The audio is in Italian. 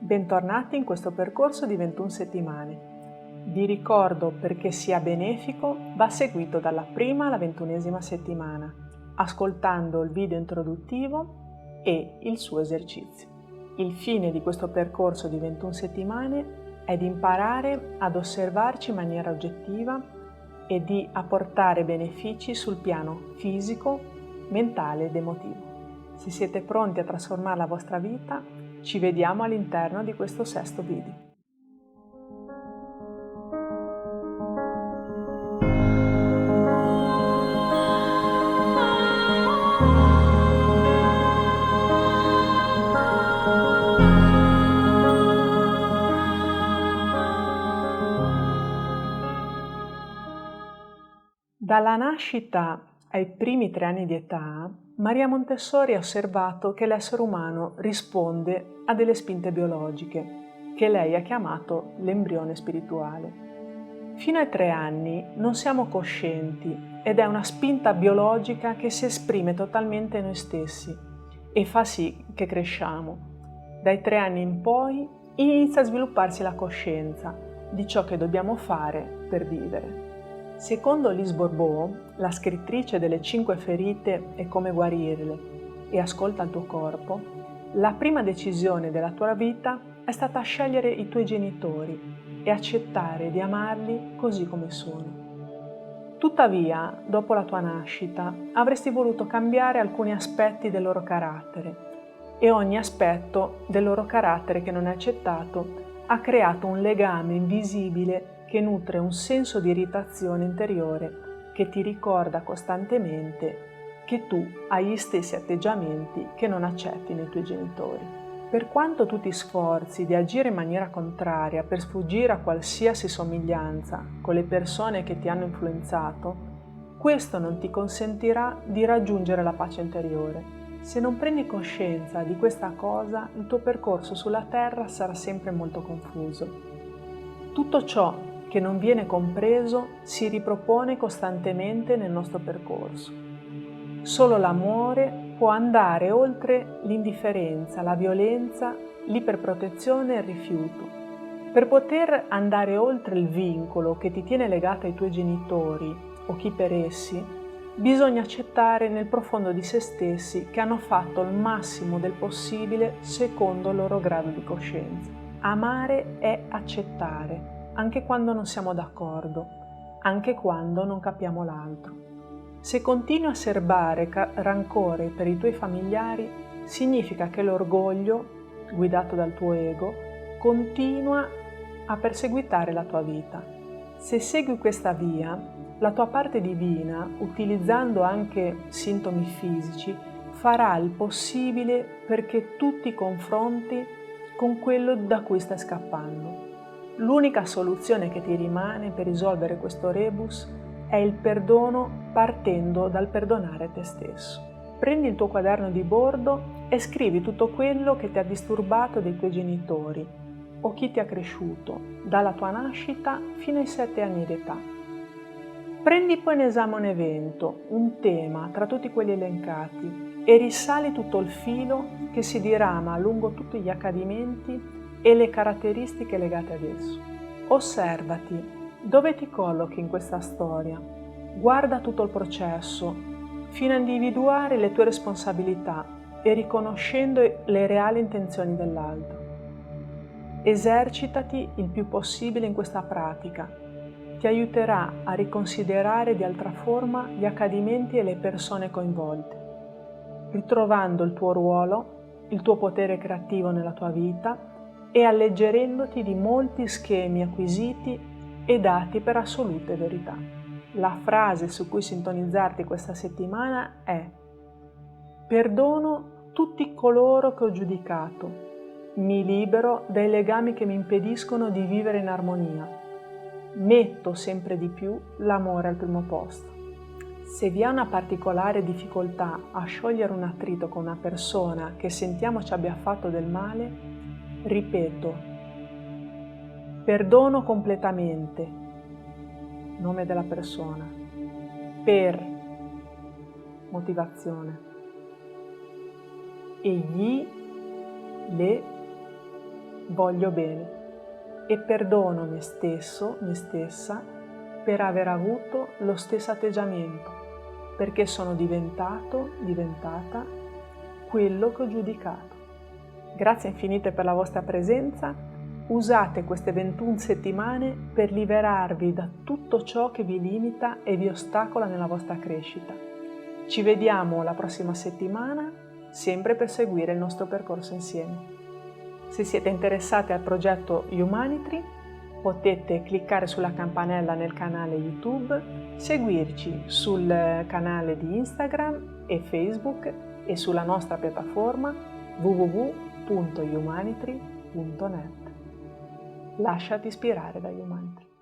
Bentornati in questo percorso di 21 settimane. Vi ricordo, perché sia benefico, va seguito dalla prima alla 21esima settimana, ascoltando il video introduttivo e il suo esercizio. Il fine di questo percorso di 21 settimane è di imparare ad osservarci in maniera oggettiva e di apportare benefici sul piano fisico, mentale ed emotivo. Se siete pronti a trasformare la vostra vita, ci vediamo all'interno di questo sesto video. Dalla nascita ai primi 3 anni di età, Maria Montessori ha osservato che l'essere umano risponde a delle spinte biologiche, che lei ha chiamato l'embrione spirituale. Fino ai 3 anni non siamo coscienti ed è una spinta biologica che si esprime totalmente in noi stessi e fa sì che cresciamo. Dai 3 anni in poi inizia a svilupparsi la coscienza di ciò che dobbiamo fare per vivere. Secondo Lise Bourbeau, la scrittrice delle 5 ferite e come guarirle e Ascolta il tuo corpo, la prima decisione della tua vita è stata scegliere i tuoi genitori e accettare di amarli così come sono. Tuttavia, dopo la tua nascita, avresti voluto cambiare alcuni aspetti del loro carattere e ogni aspetto del loro carattere che non è accettato ha creato un legame invisibile che nutre un senso di irritazione interiore che ti ricorda costantemente che tu hai gli stessi atteggiamenti che non accetti nei tuoi genitori. Per quanto tu ti sforzi di agire in maniera contraria per sfuggire a qualsiasi somiglianza con le persone che ti hanno influenzato, questo non ti consentirà di raggiungere la pace interiore. Se non prendi coscienza di questa cosa, il tuo percorso sulla terra sarà sempre molto confuso. Tutto ciò che non viene compreso si ripropone costantemente nel nostro percorso. Solo l'amore può andare oltre l'indifferenza, la violenza, l'iperprotezione e il rifiuto. Per poter andare oltre il vincolo che ti tiene legato ai tuoi genitori o chi per essi, bisogna accettare nel profondo di se stessi che hanno fatto il massimo del possibile secondo il loro grado di coscienza. Amare è accettare, anche quando non siamo d'accordo, anche quando non capiamo l'altro. Se continui a serbare rancore per i tuoi familiari, significa che l'orgoglio, guidato dal tuo ego, continua a perseguitare la tua vita. Se segui questa via, la tua parte divina, utilizzando anche sintomi fisici, farà il possibile perché tu ti confronti con quello da cui stai scappando. L'unica soluzione che ti rimane per risolvere questo rebus è il perdono partendo dal perdonare te stesso. Prendi il tuo quaderno di bordo e scrivi tutto quello che ti ha disturbato dei tuoi genitori o chi ti ha cresciuto dalla tua nascita fino ai 7 anni d'età. Prendi poi in esame un evento, un tema tra tutti quelli elencati e risali tutto il filo che si dirama lungo tutti gli accadimenti e le caratteristiche legate ad esso. Osservati dove ti collochi in questa storia. Guarda tutto il processo fino a individuare le tue responsabilità e riconoscendo le reali intenzioni dell'altro. Esercitati il più possibile in questa pratica. Ti aiuterà a riconsiderare di altra forma gli accadimenti e le persone coinvolte, ritrovando il tuo ruolo, il tuo potere creativo nella tua vita e alleggerendoti di molti schemi acquisiti e dati per assolute verità. La frase su cui sintonizzarti questa settimana è: perdono tutti coloro che ho giudicato, mi libero dai legami che mi impediscono di vivere in armonia, metto sempre di più l'amore al primo posto. Se vi è una particolare difficoltà a sciogliere un attrito con una persona che sentiamo ci abbia fatto del male, ripeto, perdono completamente, nome della persona, per motivazione, e gli, le voglio bene e perdono me stesso, me stessa, per aver avuto lo stesso atteggiamento, perché sono diventata quello che ho giudicato. Grazie infinite per la vostra presenza. Usate queste 21 settimane per liberarvi da tutto ciò che vi limita e vi ostacola nella vostra crescita. Ci vediamo la prossima settimana, sempre per seguire il nostro percorso insieme. Se siete interessati al progetto Humanitry, potete cliccare sulla campanella nel canale YouTube, seguirci sul canale di Instagram e Facebook e sulla nostra piattaforma www.humanitry.net. Lasciati ispirare da Humanitry.